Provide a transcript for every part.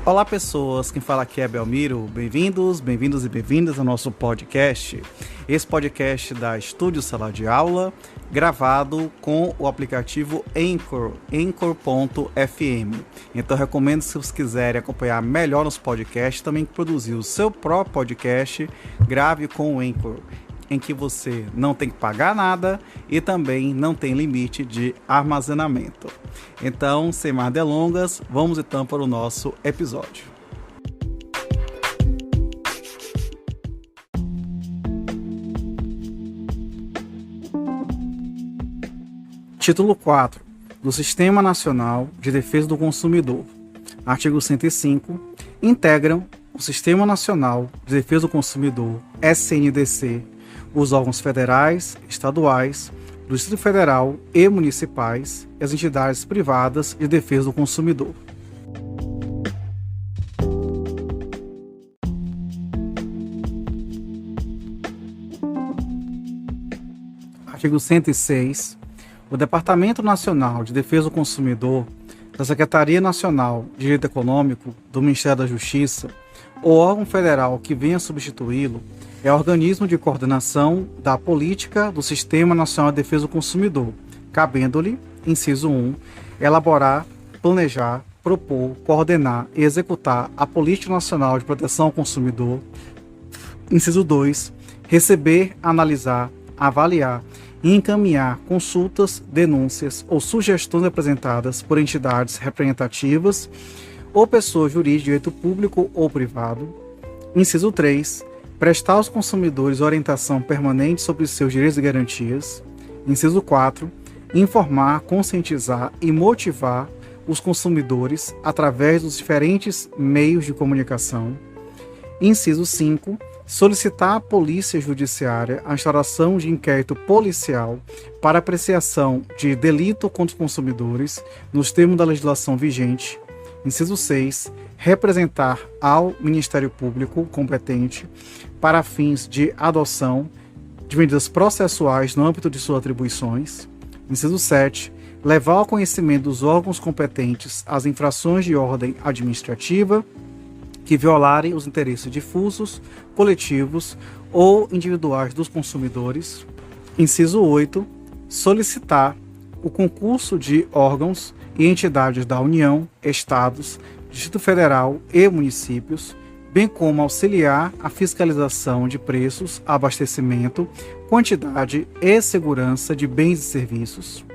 Olá pessoas, quem fala aqui é Belmiro, bem-vindos e bem-vindas ao nosso podcast. Esse podcast da Estúdio Sala de Aula, gravado com o aplicativo Anchor, Anchor.fm. Então recomendo, se vocês quiserem acompanhar melhor nos podcasts, também produzir o seu próprio podcast, grave com o Anchor, em que você não tem que pagar nada e também não tem limite de armazenamento. Então, sem mais delongas, vamos então para o nosso episódio. Título 4 do Sistema Nacional de Defesa do Consumidor. Artigo 105. Integram o Sistema Nacional de Defesa do Consumidor, SNDC, os órgãos federais, estaduais, do Distrito Federal e municipais e as entidades privadas de defesa do consumidor. Artigo 106. O Departamento Nacional de Defesa do Consumidor, da Secretaria Nacional de Direito Econômico, do Ministério da Justiça, ou órgão federal que venha substituí-lo, é organismo de coordenação da política do Sistema Nacional de Defesa do Consumidor, cabendo-lhe, inciso 1, elaborar, planejar, propor, coordenar e executar a Política Nacional de Proteção ao Consumidor, inciso 2, receber, analisar, avaliar e encaminhar consultas, denúncias ou sugestões apresentadas por entidades representativas ou pessoa jurídica de direito público ou privado, inciso 3, prestar aos consumidores orientação permanente sobre seus direitos e garantias. Inciso 4. Informar, conscientizar e motivar os consumidores através dos diferentes meios de comunicação. Inciso 5. Solicitar à Polícia Judiciária a instauração de inquérito policial para apreciação de delito contra os consumidores nos termos da legislação vigente. Inciso 6. Representar ao Ministério Público competente para fins de adoção de medidas processuais no âmbito de suas atribuições. Inciso 7. Levar ao conhecimento dos órgãos competentes as infrações de ordem administrativa que violarem os interesses difusos, coletivos ou individuais dos consumidores. Inciso 8. Solicitar o concurso de órgãos e entidades da União, Estados, Distrito Federal e municípios, bem como auxiliar a fiscalização de preços, abastecimento, quantidade e segurança de bens e serviços.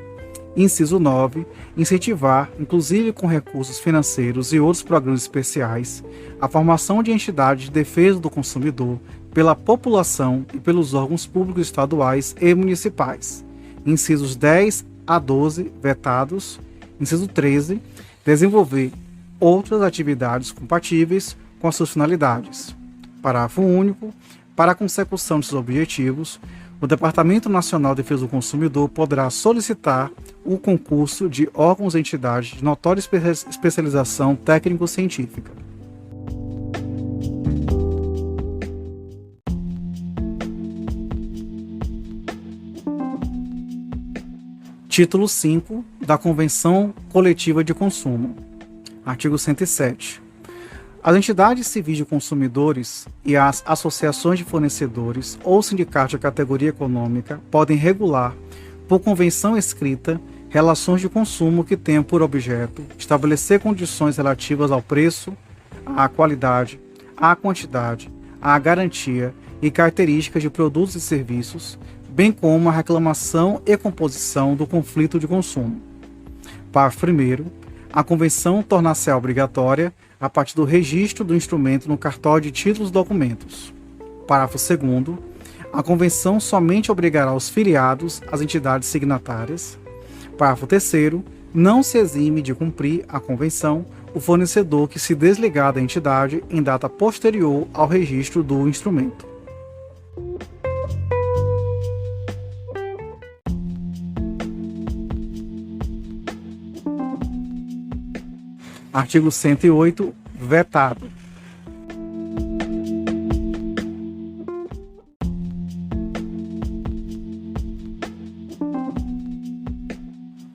Inciso 9. Incentivar, inclusive com recursos financeiros e outros programas especiais, a formação de entidades de defesa do consumidor pela população e pelos órgãos públicos estaduais e municipais. Incisos 10 a 12, vetados. Inciso 13. Desenvolver outras atividades compatíveis com as suas finalidades. Parágrafo único. Para a consecução de seus objetivos, o Departamento Nacional de Defesa do Consumidor poderá solicitar o concurso de órgãos e entidades de notória especialização técnico-científica. Título 5 da Convenção Coletiva de Consumo. Artigo 107. As entidades civis de consumidores e as associações de fornecedores ou sindicatos de categoria econômica podem regular, por convenção escrita, relações de consumo que tenham por objeto estabelecer condições relativas ao preço, à qualidade, à quantidade, à garantia e características de produtos e serviços, bem como a reclamação e composição do conflito de consumo. Parágrafo 1º. A convenção tornar-se obrigatória a partir do registro do instrumento no cartório de títulos e documentos. Parágrafo 2º. A convenção somente obrigará os filiados às entidades signatárias. Parágrafo 3º. Não se exime de cumprir a convenção o fornecedor que se desligar da entidade em data posterior ao registro do instrumento. Artigo 108, vetado.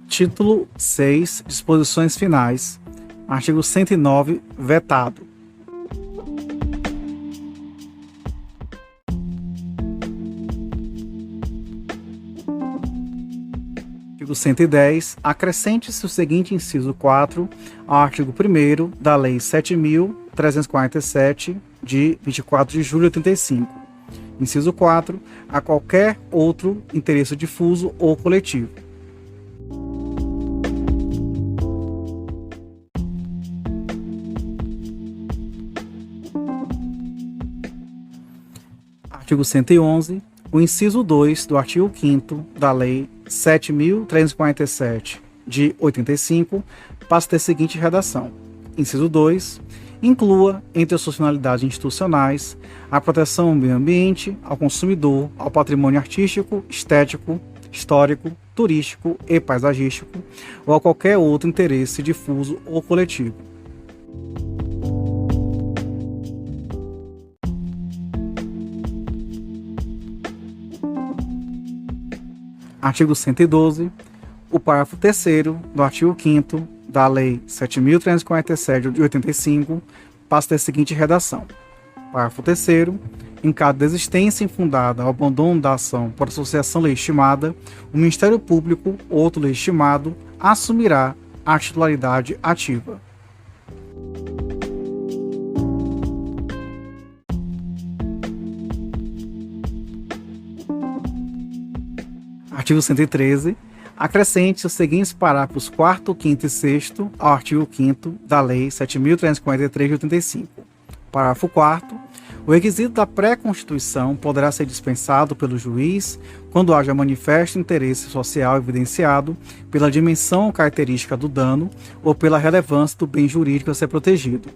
Título 6. Disposições finais. Artigo 109, vetado. Artigo 110, acrescente-se o seguinte inciso 4 ao artigo 1º da Lei 7.347, de 24 de julho de 85. Inciso 4, a qualquer outro interesse difuso ou coletivo. Artigo 111, o inciso 2 do artigo 5º da Lei 7.347, de 85, passa a ter a seguinte redação. Inciso 2, inclua entre as suas finalidades institucionais a proteção ao meio ambiente, ao consumidor, ao patrimônio artístico, estético, histórico, turístico e paisagístico, ou a qualquer outro interesse difuso ou coletivo. Artigo 112. O parágrafo 3º do artigo 5º da Lei 7.347, de 85, passa a ter a seguinte redação. Parágrafo 3º. Em caso de desistência infundada ou abandono da ação por associação legitimada, o Ministério Público ou outro legitimado assumirá a titularidade ativa. Artigo 113. Acrescente os seguintes parágrafos 4º, 5º e 6º ao artigo 5º da Lei 7.343, de 85. Parágrafo 4º. O requisito da pré-constituição poderá ser dispensado pelo juiz quando haja manifesto interesse social evidenciado pela dimensão ou característica do dano ou pela relevância do bem jurídico a ser protegido.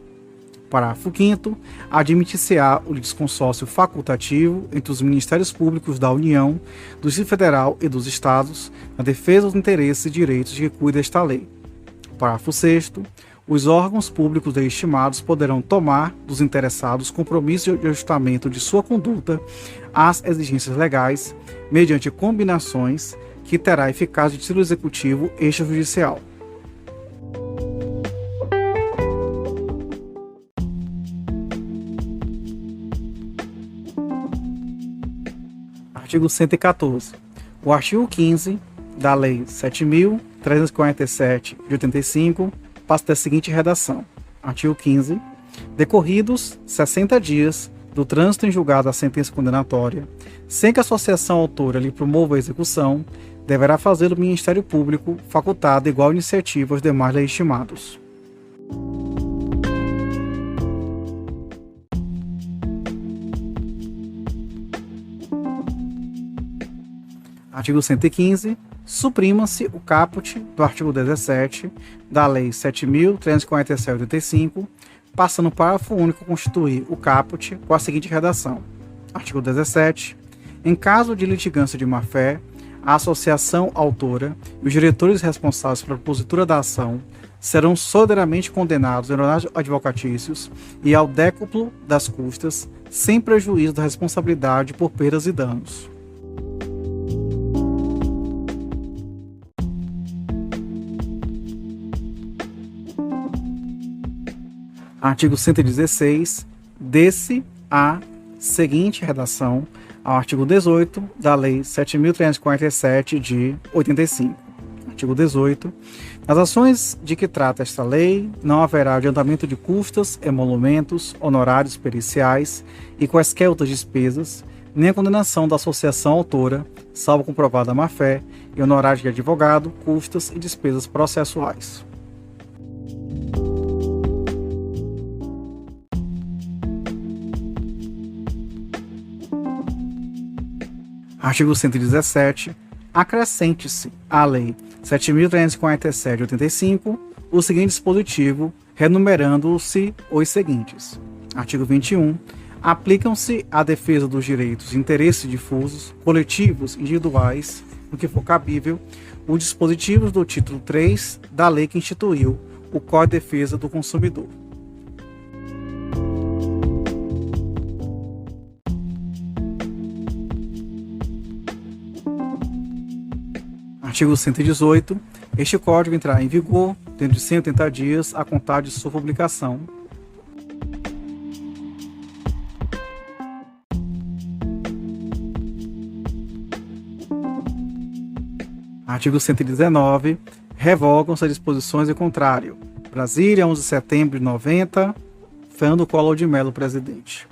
Parágrafo 5º. Admitir-se-á o litisconsórcio facultativo entre os Ministérios Públicos da União, do Distrito Federal e dos Estados na defesa dos interesses e direitos de que cuida esta lei. Parágrafo 6º. Os órgãos públicos legitimados poderão tomar dos interessados compromisso de ajustamento de sua conduta às exigências legais, mediante combinações que terá eficácia de título executivo extrajudicial. Artigo 114. O artigo 15 da Lei 7.347, de 85, passa a ter a seguinte redação. Artigo 15. Decorridos 60 dias do trânsito em julgado da sentença condenatória, sem que a associação autora lhe promova a execução, deverá fazê-lo o Ministério Público, facultado igual iniciativa aos demais legitimados. Artigo 115. Suprima-se o caput do artigo 17 da Lei 7.347, de 85, passando o parágrafo único a constituir o caput com a seguinte redação. Artigo 17. Em caso de litigância de má-fé, a associação autora e os diretores responsáveis pela propositura da ação serão solidariamente condenados em honorários advocatícios e ao décuplo das custas, sem prejuízo da responsabilidade por perdas e danos. Artigo 116. Dê-se a seguinte redação ao artigo 18 da Lei 7.347, de 85. Artigo 18. Nas ações de que trata esta lei, não haverá adiantamento de custas, emolumentos, honorários periciais e quaisquer outras despesas, nem a condenação da associação autora, salvo comprovada má-fé, e honorários de advogado, custas e despesas processuais. Artigo 117. Acrescente-se à Lei 7.347, de 85, o seguinte dispositivo, renumerando-se os seguintes. Artigo 21. Aplicam-se à defesa dos direitos e interesses difusos, coletivos e individuais, no que for cabível, os dispositivos do título 3 da lei que instituiu o Código de Defesa do Consumidor. Artigo 118. Este Código entrará em vigor dentro de 180 dias a contar de sua publicação. Artigo 119. Revogam-se as disposições em contrário. Brasília, 11 de setembro de 90. Fernando Collor de Mello, presidente.